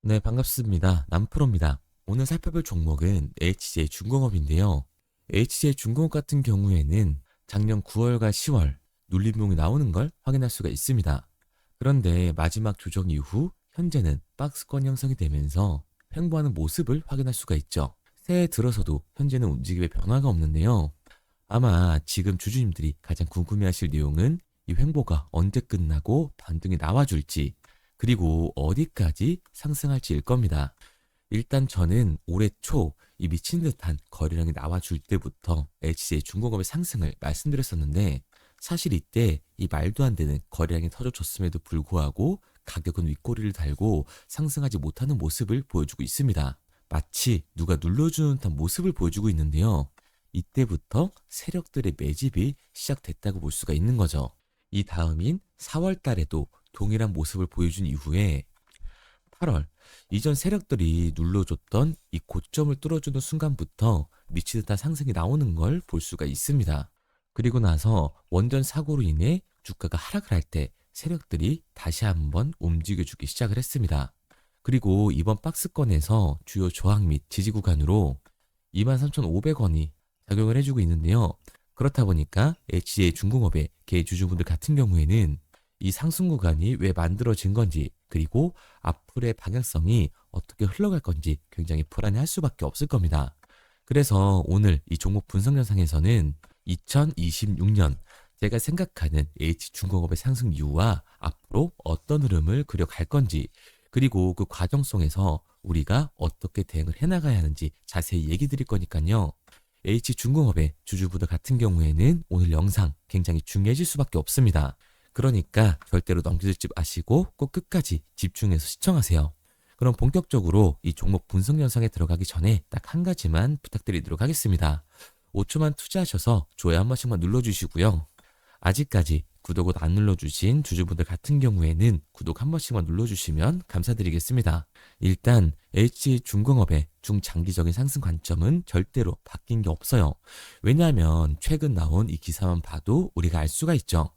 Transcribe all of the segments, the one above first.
네, 반갑습니다. 남프로입니다. 오늘 살펴볼 종목은 HJ 중공업인데요. HJ 중공업 같은 경우에는 작년 9월과 10월 눌림목이 나오는 걸 확인할 수가 있습니다. 그런데 마지막 조정 이후 현재는 박스권 형성이 되면서 횡보하는 모습을 확인할 수가 있죠. 새해 들어서도 현재는 움직임에 변화가 없는데요. 아마 지금 주주님들이 가장 궁금해하실 내용은 이 횡보가 언제 끝나고 반등이 나와줄지, 그리고 어디까지 상승할지일 겁니다. 일단 저는 올해 초 이 미친 듯한 거래량이 나와줄 때부터 HJ중공업의 상승을 말씀드렸었는데, 사실 이때 이 말도 안 되는 거래량이 터져줬음에도 불구하고 가격은 윗꼬리를 달고 상승하지 못하는 모습을 보여주고 있습니다. 마치 누가 눌러주는 듯한 모습을 보여주고 있는데요. 이때부터 세력들의 매집이 시작됐다고 볼 수가 있는 거죠. 이 다음인 4월 달에도 동일한 모습을 보여준 이후에 8월, 이전 세력들이 눌러줬던 이 고점을 뚫어주는 순간부터 미치듯한 상승이 나오는 걸 볼 수가 있습니다. 그리고 나서 원전 사고로 인해 주가가 하락을 할 때 세력들이 다시 한번 움직여주기 시작을 했습니다. 그리고 이번 박스권에서 주요 저항 및 지지 구간으로 23,500원이 작용을 해주고 있는데요. 그렇다 보니까 HJ중공업의 개 주주분들 같은 경우에는 이 상승 구간이 왜 만들어진 건지, 그리고 앞으로의 방향성이 어떻게 흘러갈 건지 굉장히 불안해할 수밖에 없을 겁니다. 그래서 오늘 이 종목 분석 영상에서는 2026년 제가 생각하는 H중공업의 상승 이유와 앞으로 어떤 흐름을 그려갈 건지, 그리고 그 과정 속에서 우리가 어떻게 대응을 해나가야 하는지 자세히 얘기 드릴 거니까요. H중공업의 주주분들 같은 경우에는 오늘 영상 굉장히 중요해질 수밖에 없습니다. 그러니까 절대로 넘겨듣지 마시고 꼭 끝까지 집중해서 시청하세요. 그럼 본격적으로 이 종목 분석 영상에 들어가기 전에 딱 한 가지만 부탁드리도록 하겠습니다. 5초만 투자하셔서 좋아요 한 번씩만 눌러주시고요. 아직까지 구독을 안 눌러주신 주주분들 같은 경우에는 구독 한 번씩만 눌러주시면 감사드리겠습니다. 일단 HJ중공업의 중장기적인 상승 관점은 절대로 바뀐 게 없어요. 왜냐하면 최근 나온 이 기사만 봐도 우리가 알 수가 있죠.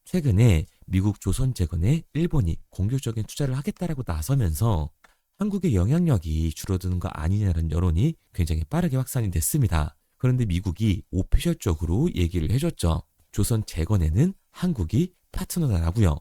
최근에 미국 조선재건에 일본이 공격적인 투자를 하겠다라고 나서면서 한국의 영향력이 줄어드는 거 아니냐는 여론이 굉장히 빠르게 확산이 됐습니다. 그런데 미국이 오피셜적으로 얘기를 해줬죠. 조선재건에는 한국이 파트너다라고요.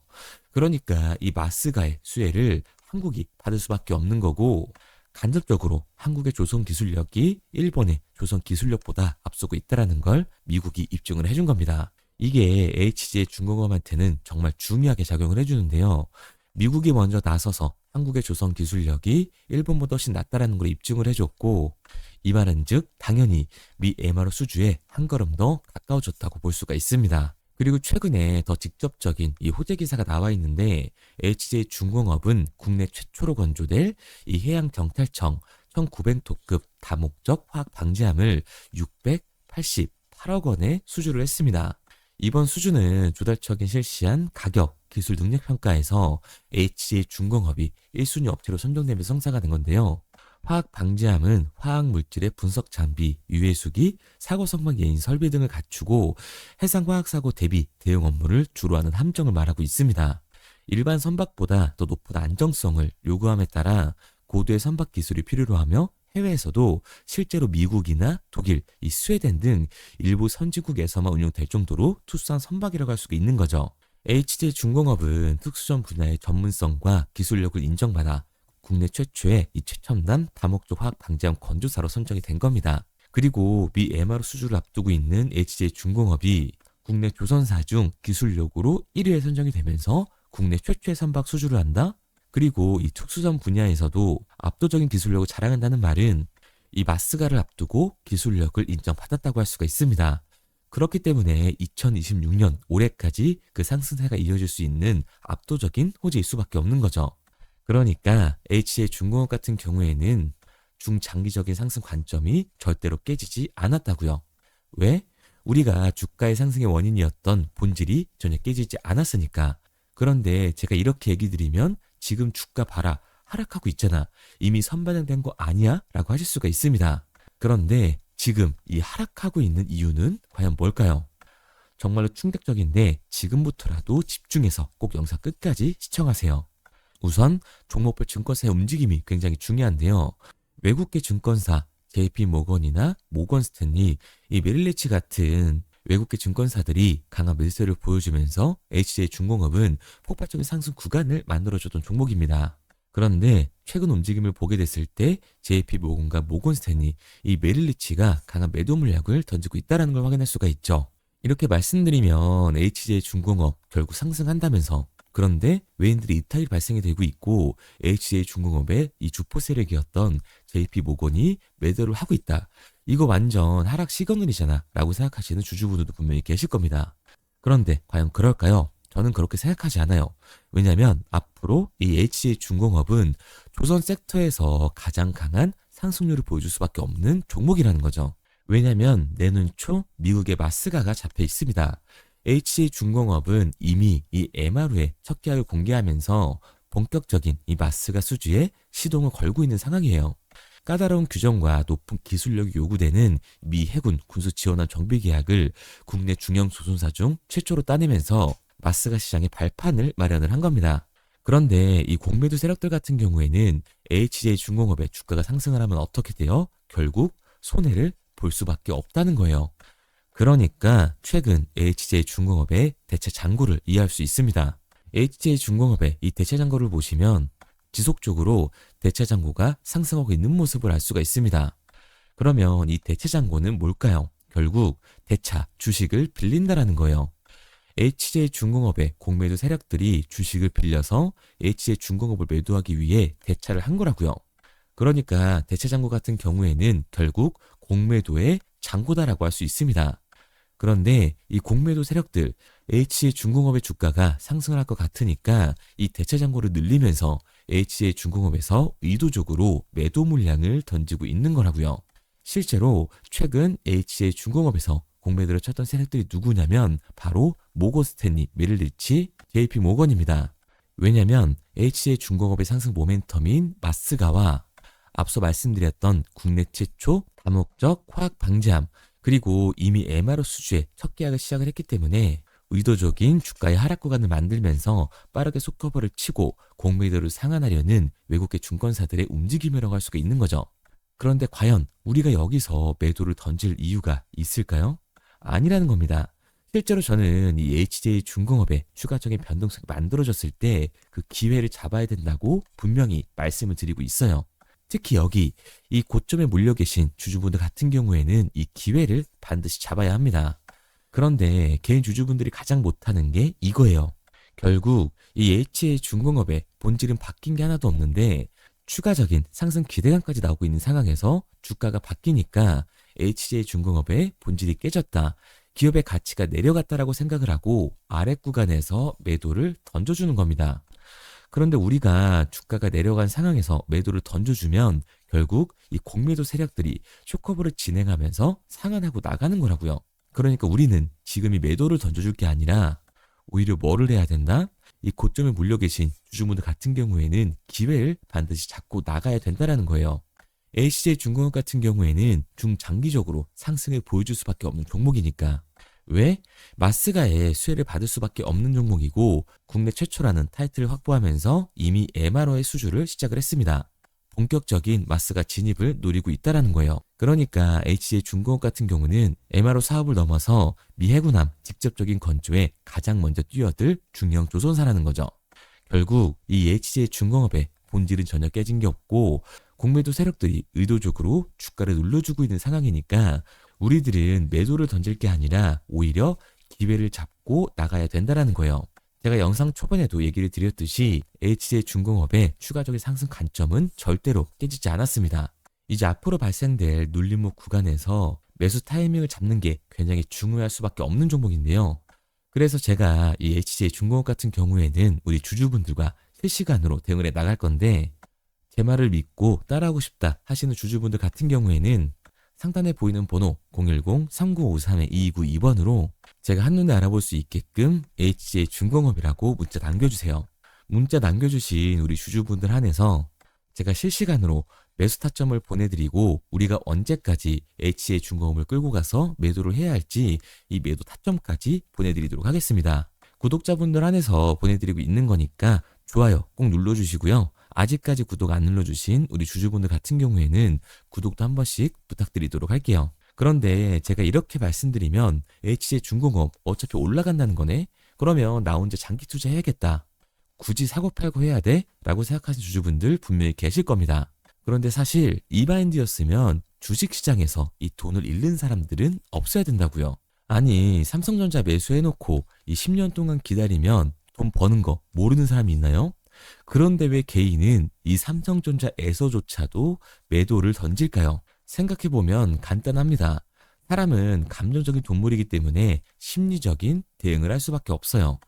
그러니까 이 마스가의 수혜를 한국이 받을 수밖에 없는 거고, 간접적으로 한국의 조선 기술력이 일본의 조선 기술력보다 앞서고 있다는 걸 미국이 입증을 해준 겁니다. 이게 HJ중공업한테는 정말 중요하게 작용을 해주는데요. 미국이 먼저 나서서 한국의 조선 기술력이 일본보다 훨씬 낫다라는 걸 입증을 해줬고, 이 말은 즉 당연히 미 MRO 수주에 한 걸음 더 가까워졌다고 볼 수가 있습니다. 그리고 최근에 더 직접적인 이 호재 기사가 나와 있는데, HJ중공업은 국내 최초로 건조될 이 해양경찰청 1900톤급 다목적 화학 방지함을 688억 원에 수주를 했습니다. 이번 수주는 조달청이 실시한 가격, 기술 능력 평가에서 HJ중공업이 1순위 업체로 선정되면서 성사가 된 건데요. 화학 방지함은 화학 물질의 분석 장비, 유해수기, 사고 성방 예인 설비 등을 갖추고 해상 화학 사고 대비 대응 업무를 주로 하는 함정을 말하고 있습니다. 일반 선박보다 더 높은 안정성을 요구함에 따라 고도의 선박 기술이 필요로 하며 해외에서도 실제로 미국이나 독일, 이 스웨덴 등 일부 선진국에서만 운용될 정도로 투싼 선박이라고 할 수가 있는 거죠. HJ중공업은 특수전 분야의 전문성과 기술력을 인정받아 국내 최초의 이 최첨단 다목적 화학 방지함 건조사로 선정이 된 겁니다. 그리고 미 MRO 수주를 앞두고 있는 HJ중공업이 국내 조선사 중 기술력으로 1위에 선정이 되면서 국내 최초의 선박 수주를 한다? 그리고 이 특수전 분야에서도 압도적인 기술력을 자랑한다는 말은 이 마스가를 앞두고 기술력을 인정받았다고 할 수가 있습니다. 그렇기 때문에 2026년 올해까지 그 상승세가 이어질 수 있는 압도적인 호재일 수밖에 없는 거죠. 그러니까 HJ중공업 같은 경우에는 중장기적인 상승 관점이 절대로 깨지지 않았다고요. 왜? 우리가 주가의 상승의 원인이었던 본질이 전혀 깨지지 않았으니까. 그런데 제가 이렇게 얘기 드리면 지금 주가 봐라, 하락하고 있잖아, 이미 선반영된 거 아니야? 라고 하실 수가 있습니다. 그런데 지금 이 하락하고 있는 이유는 과연 뭘까요? 정말로 충격적인데 지금부터라도 집중해서 꼭 영상 끝까지 시청하세요. 우선 종목별 증권사의 움직임이 굉장히 중요한데요. 외국계 증권사 JP 모건이나 모건 스탠리, 이 메릴리치 같은 외국계 증권사들이 강한 매수세를 보여주면서 HJ중공업은 폭발적인 상승 구간을 만들어줬던 종목입니다. 그런데 최근 움직임을 보게 됐을 때 JP 모건과 모건 스탠리, 이 메릴리치가 강한 매도 물량을 던지고 있다는 걸 확인할 수가 있죠. 이렇게 말씀드리면 HJ중공업 결국 상승한다면서, 그런데 외인들이 이탈이 발생이 되고 있고 HJ중공업의 이 주포 세력이었던 JP모건이 매도를 하고 있다. 이거 완전 하락 시그널이잖아 라고 생각하시는 주주분들도 분명히 계실 겁니다. 그런데 과연 그럴까요? 저는 그렇게 생각하지 않아요. 왜냐하면 앞으로 이 HJ중공업은 조선 섹터에서 가장 강한 상승률을 보여줄 수밖에 없는 종목이라는 거죠. 왜냐하면 내년 초 미국의 마스가가 잡혀 있습니다. HJ중공업은 이미 이 MRO의 첫 계약을 공개하면서 본격적인 이 마스가 수주에 시동을 걸고 있는 상황이에요. 까다로운 규정과 높은 기술력이 요구되는 미 해군 군수 지원원 정비 계약을 국내 중형 조선사 중 최초로 따내면서 마스가 시장의 발판을 마련을 한 겁니다. 그런데 이 공매도 세력들 같은 경우에는 HJ중공업의 주가가 상승을 하면 어떻게 돼요? 결국 손해를 볼 수밖에 없다는 거예요. 그러니까 최근 HJ중공업의 대체 잔고를 이해할 수 있습니다. HJ중공업의 이 대체 잔고를 보시면 지속적으로 대체 잔고가 상승하고 있는 모습을 알 수가 있습니다. 그러면 이 대체 잔고는 뭘까요? 결국 대차, 주식을 빌린다라는 거예요. HJ중공업의 공매도 세력들이 주식을 빌려서 HJ중공업을 매도하기 위해 대차를 한 거라고요. 그러니까 대체 잔고 같은 경우에는 결국 공매도의 잔고다라고 할 수 있습니다. 그런데 이 공매도 세력들, HJ중공업의 주가가 상승을 할 것 같으니까 이 대체 잔고를 늘리면서 HJ중공업에서 의도적으로 매도 물량을 던지고 있는 거라고요. 실제로 최근 HJ중공업에서 공매도를 쳤던 세력들이 누구냐면 바로 모건 스탠리, 메릴리치, JP 모건입니다. 왜냐면 HJ중공업의 상승 모멘텀인 마스가와 앞서 말씀드렸던 국내 최초 다목적 화학 방지함, 그리고 이미 MRO 수주의 첫 계약을 시작을 했기 때문에 의도적인 주가의 하락 구간을 만들면서 빠르게 속커버를 치고 공매도를 상환하려는 외국계 증권사들의 움직임이라고 할 수가 있는 거죠. 그런데 과연 우리가 여기서 매도를 던질 이유가 있을까요? 아니라는 겁니다. 실제로 저는 이 HJ중공업의 추가적인 변동성이 만들어졌을 때 그 기회를 잡아야 된다고 분명히 말씀을 드리고 있어요. 특히 여기 이 고점에 몰려 계신 주주분들 같은 경우에는 이 기회를 반드시 잡아야 합니다. 그런데 개인 주주분들이 가장 못하는 게 이거예요. 결국 이 HJ중공업의 본질은 바뀐 게 하나도 없는데 추가적인 상승 기대감까지 나오고 있는 상황에서 주가가 바뀌니까 HJ중공업의 본질이 깨졌다, 기업의 가치가 내려갔다라고 생각을 하고 아래 구간에서 매도를 던져주는 겁니다. 그런데 우리가 주가가 내려간 상황에서 매도를 던져주면 결국 이 공매도 세력들이 쇼커버를 진행하면서 상환하고 나가는 거라고요. 그러니까 우리는 지금 이 매도를 던져줄 게 아니라 오히려 뭐를 해야 된다? 이 고점에 몰려 계신 주주분들 같은 경우에는 기회를 반드시 잡고 나가야 된다는 거예요. HJ중공업 같은 경우에는 중장기적으로 상승을 보여줄 수밖에 없는 종목이니까. 왜? 마스가의 수혜를 받을 수밖에 없는 종목이고 국내 최초라는 타이틀을 확보하면서 이미 MRO의 수주를 시작을 했습니다. 본격적인 마스가 진입을 노리고 있다는 거예요. 그러니까 HJ중공업 같은 경우는 MRO 사업을 넘어서 미 해군함 직접적인 건조에 가장 먼저 뛰어들 중형 조선사라는 거죠. 결국 이 HJ중공업의 본질은 전혀 깨진 게 없고 공매도 세력들이 의도적으로 주가를 눌러주고 있는 상황이니까 우리들은 매도를 던질 게 아니라 오히려 기회를 잡고 나가야 된다는 거예요. 제가 영상 초반에도 얘기를 드렸듯이 HJ중공업의 추가적인 상승 관점은 절대로 깨지지 않았습니다. 이제 앞으로 발생될 눌림목 구간에서 매수 타이밍을 잡는 게 굉장히 중요할 수밖에 없는 종목인데요. 그래서 제가 이 HJ중공업 같은 경우에는 우리 주주분들과 실시간으로 대응을 해 나갈 건데 제 말을 믿고 따라하고 싶다 하시는 주주분들 같은 경우에는 상단에 보이는 번호 010-3953-2292번으로 제가 한눈에 알아볼 수 있게끔 HJ중공업이라고 문자 남겨주세요. 문자 남겨주신 우리 주주분들 한해서 제가 실시간으로 매수 타점을 보내드리고 우리가 언제까지 HJ중공업을 끌고 가서 매도를 해야 할지 이 매도 타점까지 보내드리도록 하겠습니다. 구독자분들 한해서 보내드리고 있는 거니까 좋아요 꼭 눌러주시고요. 아직까지 구독 안 눌러주신 우리 주주분들 같은 경우에는 구독도 한 번씩 부탁드리도록 할게요. 그런데 제가 이렇게 말씀드리면 HJ 중공업 어차피 올라간다는 거네? 그러면 나 혼자 장기 투자해야겠다. 굳이 사고 팔고 해야 돼? 라고 생각하시는 주주분들 분명히 계실 겁니다. 그런데 사실 이 마인드였으면 주식시장에서 이 돈을 잃는 사람들은 없어야 된다고요. 아니 삼성전자 매수해놓고 이 10년 동안 기다리면 돈 버는 거 모르는 사람이 있나요? 그런데 왜 개인은 이 삼성전자에서조차도 매도를 던질까요? 생각해보면 간단합니다. 사람은 감정적인 동물이기 때문에 심리적인 대응을 할 수밖에 없어요.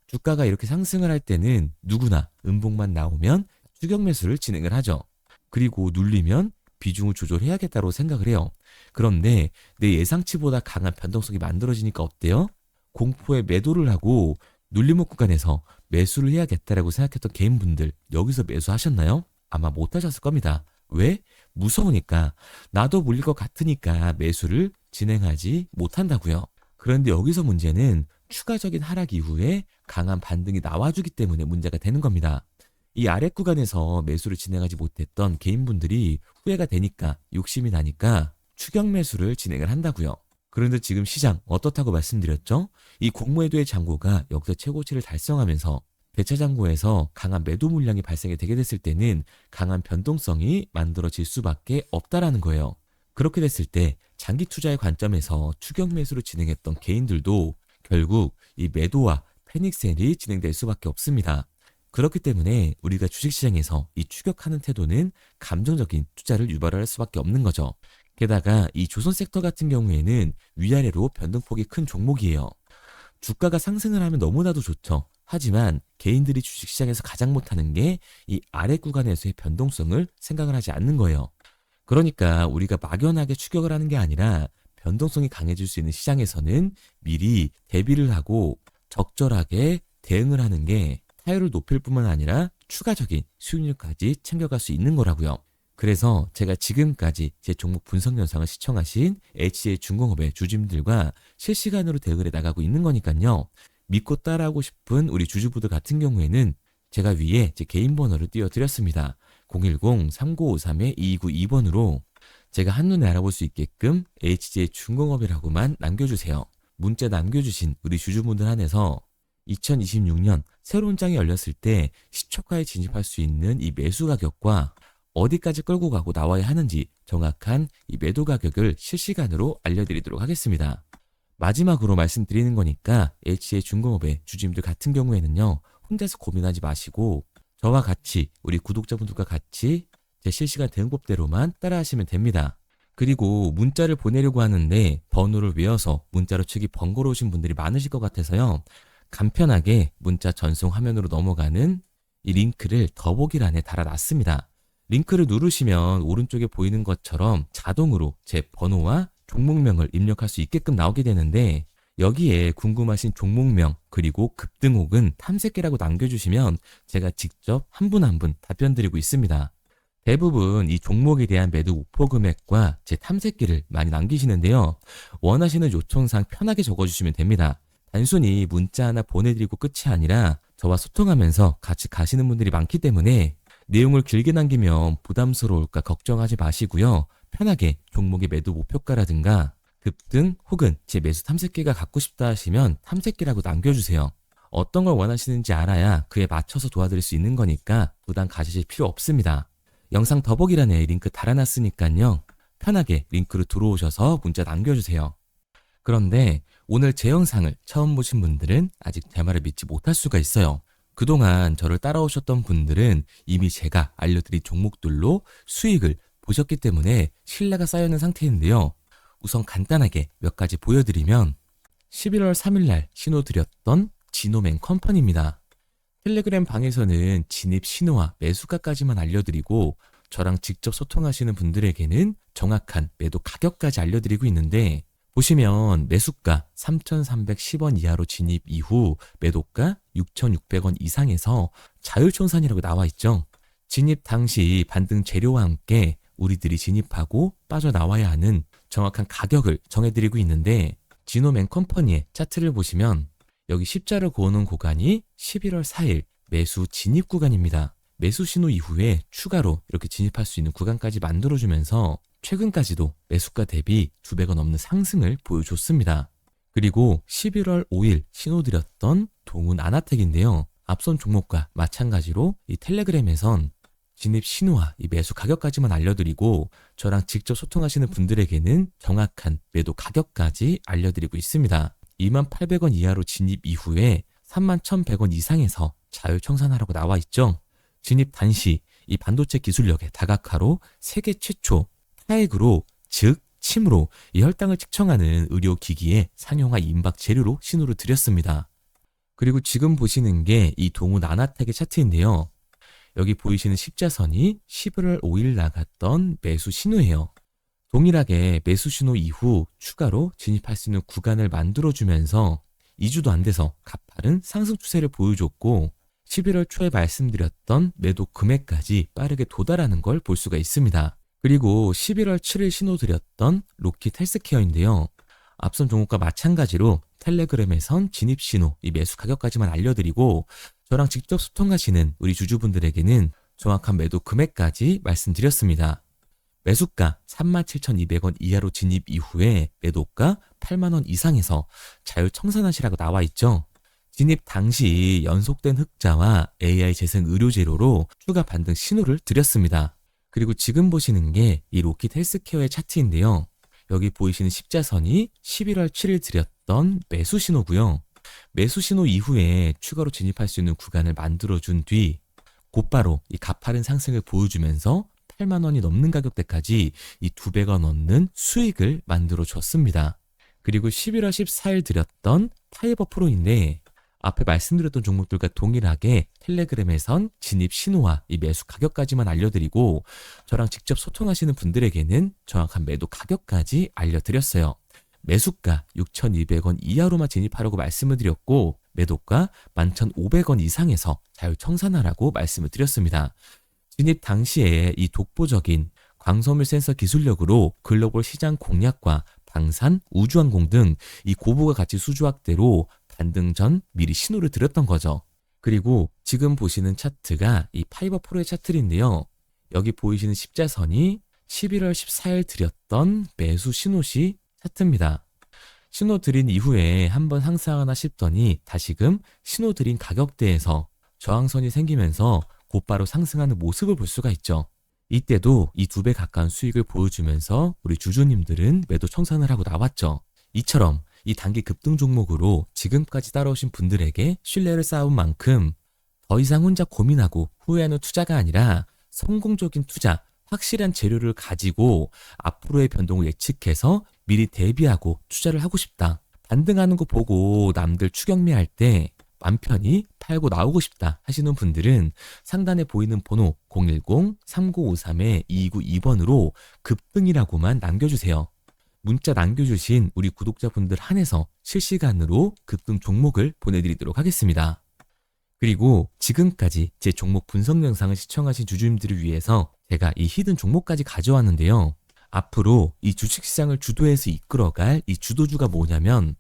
주가가 이렇게 상승을 할 때는 누구나 음봉만 나오면 추격 매수를 진행을 하죠. 그리고 눌리면 비중을 조절해야겠다고 생각을 해요. 그런데 내 예상치보다 강한 변동성이 만들어지니까 어때요? 공포에 매도를 하고 눌림목 구간에서 매수를 해야겠다라고 생각했던 개인분들 여기서 매수하셨나요? 아마 못하셨을 겁니다. 왜? 무서우니까. 나도 물릴 것 같으니까 매수를 진행하지 못한다고요. 그런데 여기서 문제는 추가적인 하락 이후에 강한 반등이 나와주기 때문에 문제가 되는 겁니다. 이 아랫 구간에서 매수를 진행하지 못했던 개인분들이 후회가 되니까 욕심이 나니까 추격 매수를 진행을 한다고요. 그런데 지금 시장 어떻다고 말씀드렸죠? 이 공모해도의 잔고가 역대 최고치를 달성하면서 대차 잔고에서 강한 매도 물량이 발생이 되게 됐을 때는 강한 변동성이 만들어질 수밖에 없다라는 거예요. 그렇게 됐을 때 장기 투자의 관점에서 추격 매수를 진행했던 개인들도 결국 이 매도와 패닉셀이 진행될 수밖에 없습니다. 그렇기 때문에 우리가 주식시장에서 이 추격하는 태도는 감정적인 투자를 유발할 수밖에 없는 거죠. 게다가 이 조선 섹터 같은 경우에는 위아래로 변동폭이 큰 종목이에요. 주가가 상승을 하면 너무나도 좋죠. 하지만 개인들이 주식시장에서 가장 못하는 게 이 아래 구간에서의 변동성을 생각을 하지 않는 거예요. 그러니까 우리가 막연하게 추격을 하는 게 아니라 변동성이 강해질 수 있는 시장에서는 미리 대비를 하고 적절하게 대응을 하는 게 타율을 높일 뿐만 아니라 추가적인 수익률까지 챙겨갈 수 있는 거라고요. 그래서 제가 지금까지 제 종목 분석 영상을 시청하신 HJ 중공업의 주주님들과 실시간으로 대응을 해나가고 있는 거니까요. 믿고 따라하고 싶은 우리 주주분들 같은 경우에는 제가 위에 제 개인 번호를 띄워드렸습니다. 010-3953-2292번으로 제가 한눈에 알아볼 수 있게끔 HJ 중공업이라고만 남겨주세요. 문자 남겨주신 우리 주주분들 한해서 2026년 새로운 장이 열렸을 때 시초가에 진입할 수 있는 이 매수 가격과 어디까지 끌고 가고 나와야 하는지 정확한 이 매도 가격을 실시간으로 알려드리도록 하겠습니다. 마지막으로 말씀드리는 거니까 HJ 중공업의 주주님들 같은 경우에는요. 혼자서 고민하지 마시고 저와 같이 우리 구독자분들과 같이 제 실시간 대응법대로만 따라하시면 됩니다. 그리고 문자를 보내려고 하는데 번호를 외워서 문자로 치기 번거로우신 분들이 많으실 것 같아서요. 간편하게 문자 전송 화면으로 넘어가는 이 링크를 더보기란에 달아놨습니다. 링크를 누르시면 오른쪽에 보이는 것처럼 자동으로 제 번호와 종목명을 입력할 수 있게끔 나오게 되는데 여기에 궁금하신 종목명 그리고 급등 혹은 탐색기라고 남겨주시면 제가 직접 한 분 한 분 답변 드리고 있습니다. 대부분 이 종목에 대한 매도 목표 금액과 제 탐색기를 많이 남기시는데요. 원하시는 요청사항 편하게 적어주시면 됩니다. 단순히 문자 하나 보내드리고 끝이 아니라 저와 소통하면서 같이 가시는 분들이 많기 때문에 내용을 길게 남기면 부담스러울까 걱정하지 마시고요. 편하게 종목의 매도 목표가라든가 급등 혹은 제 매수 탐색기가 갖고 싶다 하시면 탐색기라고 남겨주세요. 어떤 걸 원하시는지 알아야 그에 맞춰서 도와드릴 수 있는 거니까 부담 가지실 필요 없습니다. 영상 더보기란에 링크 달아놨으니까요. 편하게 링크로 들어오셔서 문자 남겨주세요. 그런데 오늘 제 영상을 처음 보신 분들은 아직 제 말을 믿지 못할 수가 있어요. 그동안 저를 따라오셨던 분들은 이미 제가 알려드린 종목들로 수익을 보셨기 때문에 신뢰가 쌓여있는 상태인데요. 우선 간단하게 몇 가지 보여드리면 11월 3일날 신호드렸던 지노맨 컴퍼니입니다. 텔레그램 방에서는 진입 신호와 매수가까지만 알려드리고 저랑 직접 소통하시는 분들에게는 정확한 매도 가격까지 알려드리고 있는데 보시면 매수가 3,310원 이하로 진입 이후 매도가 6,600원 이상에서 자율총산이라고 나와 있죠. 진입 당시 반등 재료와 함께 우리들이 진입하고 빠져나와야 하는 정확한 가격을 정해드리고 있는데 지노맨 컴퍼니의 차트를 보시면 여기 십자를 그어놓은 구간이 11월 4일 매수 진입 구간입니다. 매수 신호 이후에 추가로 이렇게 진입할 수 있는 구간까지 만들어주면서 최근까지도 매수가 대비 2배가 넘는 상승을 보여줬습니다. 그리고 11월 5일 신호드렸던 동훈 아나텍인데요. 앞선 종목과 마찬가지로 이 텔레그램에선 진입 신호와 이 매수 가격까지만 알려드리고 저랑 직접 소통하시는 분들에게는 정확한 매도 가격까지 알려드리고 있습니다. 28,000원 이하로 진입 이후에 31,100원 이상에서 자율청산하라고 나와 있죠. 진입 단시 이 반도체 기술력의 다각화로 세계 최초 타액으로 즉 침으로 이 혈당을 측정하는 의료기기의 상용화 임박 재료로 신호를 드렸습니다. 그리고 지금 보시는 게 이 동훈 아나텍의 차트인데요. 여기 보이시는 십자선이 11월 5일 나갔던 매수 신호예요. 동일하게 매수 신호 이후 추가로 진입할 수 있는 구간을 만들어주면서 2주도 안 돼서 가파른 상승 추세를 보여줬고 11월 초에 말씀드렸던 매도 금액까지 빠르게 도달하는 걸 볼 수가 있습니다. 그리고 11월 7일 신호 드렸던 로킷 헬스케어인데요. 앞선 종목과 마찬가지로 텔레그램에선 진입 신호, 이 매수 가격까지만 알려드리고 저랑 직접 소통하시는 우리 주주분들에게는 정확한 매도 금액까지 말씀드렸습니다. 매수가 37,200원 이하로 진입 이후에 매도가 8만원 이상에서 자율청산하시라고 나와 있죠. 진입 당시 연속된 흑자와 AI 재생 의료 재료로 추가 반등 신호를 드렸습니다. 그리고 지금 보시는 게 이 로킷 헬스케어의 차트인데요. 여기 보이시는 십자선이 11월 7일 드렸던 매수 신호고요. 매수 신호 이후에 추가로 진입할 수 있는 구간을 만들어준 뒤 곧바로 이 가파른 상승을 보여주면서 8만 원이 넘는 가격대까지 이 2배가 넘는 수익을 만들어 줬습니다. 그리고 11월 14일 드렸던 파이버 프로인데 앞에 말씀드렸던 종목들과 동일하게 텔레그램에선 진입 신호와 이 매수 가격까지만 알려드리고 저랑 직접 소통하시는 분들에게는 정확한 매도 가격까지 알려드렸어요. 매수가 6,200원 이하로만 진입하라고 말씀을 드렸고 매도가 11,500원 이상에서 자율청산하라고 말씀을 드렸습니다. 진입 당시에 이 독보적인 광섬유 센서 기술력으로 글로벌 시장 공략과 방산, 우주항공 등 이 고부가 가치 수주 확대로 반등 전 미리 신호를 드렸던 거죠. 그리고 지금 보시는 차트가 이 파이버 프로의 차트인데요. 여기 보이시는 십자선이 11월 14일 드렸던 매수 신호시 차트입니다. 신호 드린 이후에 한번 상승하나 싶더니 다시금 신호 드린 가격대에서 저항선이 생기면서 곧바로 상승하는 모습을 볼 수가 있죠. 이때도 이 2배 가까운 수익을 보여주면서 우리 주주님들은 매도 청산을 하고 나왔죠. 이처럼 이 단기 급등 종목으로 지금까지 따라오신 분들에게 신뢰를 쌓은 만큼 더 이상 혼자 고민하고 후회하는 투자가 아니라 성공적인 투자, 확실한 재료를 가지고 앞으로의 변동을 예측해서 미리 대비하고 투자를 하고 싶다. 반등하는 거 보고 남들 추격매할 때 맘 편히 팔고 나오고 싶다 하시는 분들은 상단에 보이는 번호 010-3953-2292번으로 급등이라고만 남겨주세요. 문자 남겨주신 우리 구독자분들 한해서 실시간으로 급등 종목을 보내드리도록 하겠습니다. 그리고 지금까지 제 종목 분석 영상을 시청하신 주주님들을 위해서 제가 이 히든 종목까지 가져왔는데요. 앞으로 이 주식시장을 주도해서 이끌어갈 이 주도주가 뭐냐면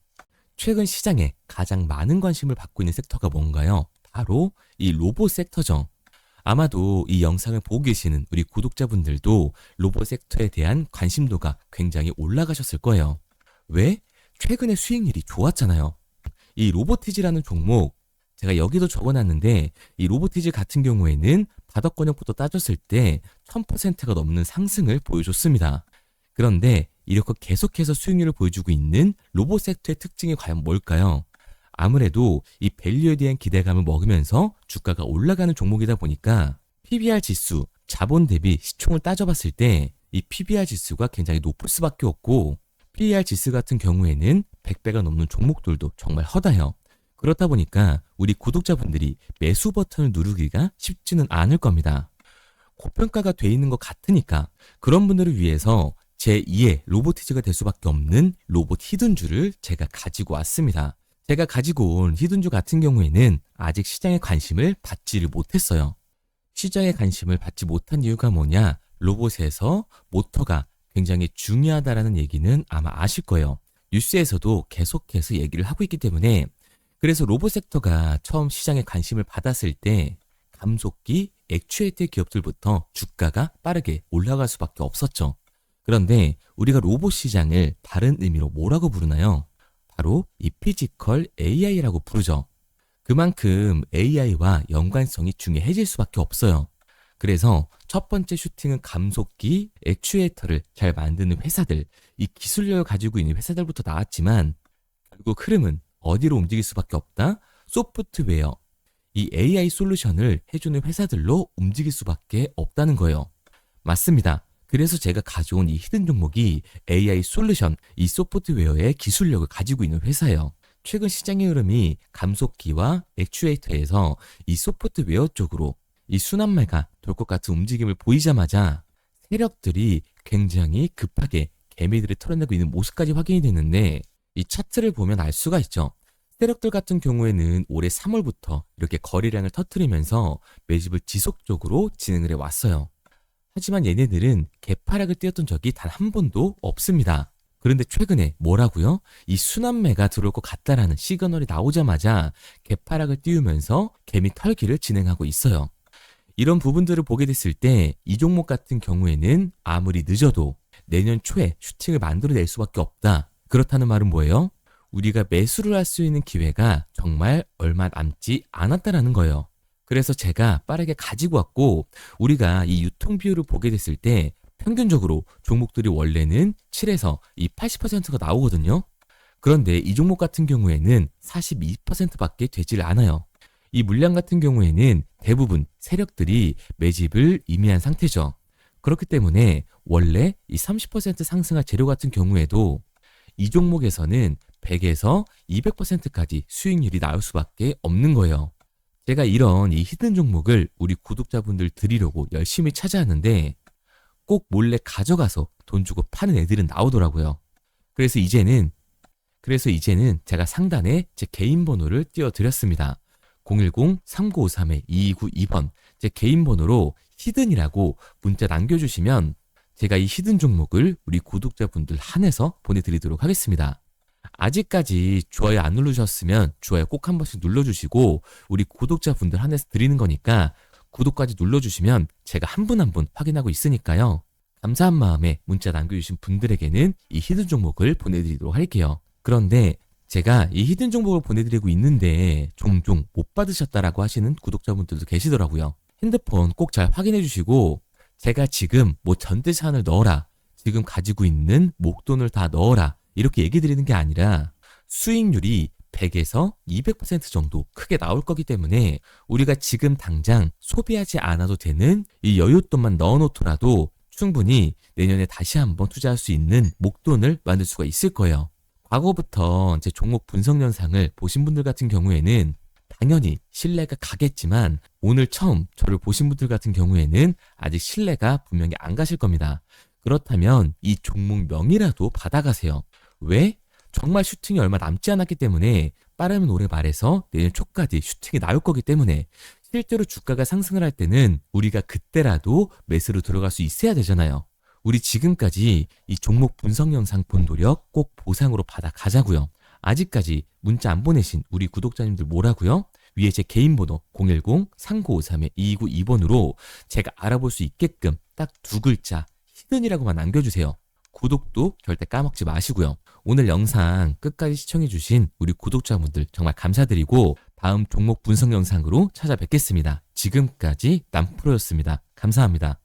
최근 시장에 가장 많은 관심을 받고 있는 섹터가 뭔가요? 바로 이 로봇 섹터죠. 아마도 이 영상을 보고 계시는 우리 구독자분들도 로봇 섹터에 대한 관심도가 굉장히 올라가셨을 거예요. 왜? 최근에 수익률이 좋았잖아요. 이 로보티지라는 종목 제가 여기도 적어놨는데 이 로보티지 같은 경우에는 바닥권역부터 따졌을 때 1000%가 넘는 상승을 보여줬습니다. 그런데 이렇게 계속해서 수익률을 보여주고 있는 로봇 섹터의 특징이 과연 뭘까요? 아무래도 이 밸류에 대한 기대감을 먹으면서 주가가 올라가는 종목이다 보니까 PBR 지수, 자본 대비 시총을 따져봤을 때 이 PBR 지수가 굉장히 높을 수밖에 없고 PER 지수 같은 경우에는 100배가 넘는 종목들도 정말 허다해요. 그렇다 보니까 우리 구독자분들이 매수 버튼을 누르기가 쉽지는 않을 겁니다. 고평가가 돼 있는 것 같으니까 그런 분들을 위해서 제2의 로보티즈가 될 수밖에 없는 로봇 히든주를 제가 가지고 왔습니다. 제가 가지고 온 히든주 같은 경우에는 아직 시장의 관심을 받지를 못했어요. 시장의 관심을 받지 못한 이유가 뭐냐? 로봇에서 모터가 굉장히 중요하다라는 얘기는 아마 아실 거예요. 뉴스에서도 계속해서 얘기를 하고 있기 때문에 그래서 로봇 섹터가 처음 시장에 관심을 받았을 때 감속기, 액추에이터 기업들부터 주가가 빠르게 올라갈 수밖에 없었죠. 그런데 우리가 로봇 시장을 다른 의미로 뭐라고 부르나요? 바로 이 피지컬 AI라고 부르죠. 그만큼 AI와 연관성이 중요해질 수밖에 없어요. 그래서 첫 번째 슈팅은 감속기, 액추에이터를 잘 만드는 회사들, 이 기술력을 가지고 있는 회사들부터 나왔지만 결국 흐름은 어디로 움직일 수밖에 없다? 소프트웨어, 이 AI 솔루션을 해주는 회사들로 움직일 수밖에 없다는 거예요. 맞습니다. 그래서 제가 가져온 이 히든 종목이 AI 솔루션, 이 소프트웨어의 기술력을 가지고 있는 회사예요. 최근 시장의 흐름이 감속기와 액추에이터에서 이 소프트웨어 쪽으로 이 순환매가 돌 것 같은 움직임을 보이자마자 세력들이 굉장히 급하게 개미들을 털어내고 있는 모습까지 확인이 됐는데 이 차트를 보면 알 수가 있죠. 세력들 같은 경우에는 올해 3월부터 이렇게 거래량을 터뜨리면서 매집을 지속적으로 진행을 해왔어요. 하지만 얘네들은 개파락을 띄웠던 적이 단 한 번도 없습니다. 그런데 최근에 뭐라고요? 이 순환매가 들어올 것 같다라는 시그널이 나오자마자 개파락을 띄우면서 개미 털기를 진행하고 있어요. 이런 부분들을 보게 됐을 때 이 종목 같은 경우에는 아무리 늦어도 내년 초에 슈팅을 만들어낼 수밖에 없다. 그렇다는 말은 뭐예요? 우리가 매수를 할 수 있는 기회가 정말 얼마 남지 않았다라는 거예요. 그래서 제가 빠르게 가지고 왔고 우리가 이 유통 비율을 보게 됐을 때 평균적으로 종목들이 원래는 7에서 이 80%가 나오거든요. 그런데 이 종목 같은 경우에는 42%밖에 되질 않아요. 이 물량 같은 경우에는 대부분 세력들이 매집을 이미한 상태죠. 그렇기 때문에 원래 이 30% 상승할 재료 같은 경우에도 이 종목에서는 100에서 200%까지 수익률이 나올 수밖에 없는 거예요. 제가 이런 이 히든 종목을 우리 구독자분들 드리려고 열심히 찾아왔는데 꼭 몰래 가져가서 돈 주고 파는 애들은 나오더라고요. 그래서 이제는 제가 상단에 제 개인 번호를 띄워드렸습니다. 010-3953-2292번 제 개인 번호로 히든이라고 문자 남겨주시면 제가 이 히든 종목을 우리 구독자분들 한해서 보내드리도록 하겠습니다. 아직까지 좋아요 안 누르셨으면 좋아요 꼭 한 번씩 눌러주시고 우리 구독자분들 한해서 드리는 거니까 구독까지 눌러주시면 제가 한 분 한 분 확인하고 있으니까요. 감사한 마음에 문자 남겨주신 분들에게는 이 히든 종목을 보내드리도록 할게요. 그런데 제가 이 히든 종목을 보내드리고 있는데 종종 못 받으셨다라고 하시는 구독자분들도 계시더라고요. 핸드폰 꼭 잘 확인해 주시고 제가 지금 뭐 전재산을 넣어라, 지금 가지고 있는 목돈을 다 넣어라 이렇게 얘기 드리는 게 아니라 수익률이 100에서 200% 정도 크게 나올 거기 때문에 우리가 지금 당장 소비하지 않아도 되는 이 여윳돈만 넣어놓더라도 충분히 내년에 다시 한번 투자할 수 있는 목돈을 만들 수가 있을 거예요. 과거부터 제 종목 분석 영상을 보신 분들 같은 경우에는 당연히 신뢰가 가겠지만 오늘 처음 저를 보신 분들 같은 경우에는 아직 신뢰가 분명히 안 가실 겁니다. 그렇다면 이 종목 명이라도 받아가세요. 왜? 정말 슈팅이 얼마 남지 않았기 때문에 빠르면 올해 말에서 내년 초까지 슈팅이 나올 거기 때문에 실제로 주가가 상승을 할 때는 우리가 그때라도 매수로 들어갈 수 있어야 되잖아요. 우리 지금까지 이 종목 분석 영상 본 노력 꼭 보상으로 받아 가자고요. 아직까지 문자 안 보내신 우리 구독자님들 뭐라고요? 위에 제 개인 번호 010-3953-2292번으로 제가 알아볼 수 있게끔 딱 두 글자 히든이라고만 남겨주세요. 구독도 절대 까먹지 마시고요. 오늘 영상 끝까지 시청해주신 우리 구독자분들 정말 감사드리고 다음 종목 분석 영상으로 찾아뵙겠습니다. 지금까지 남프로였습니다. 감사합니다.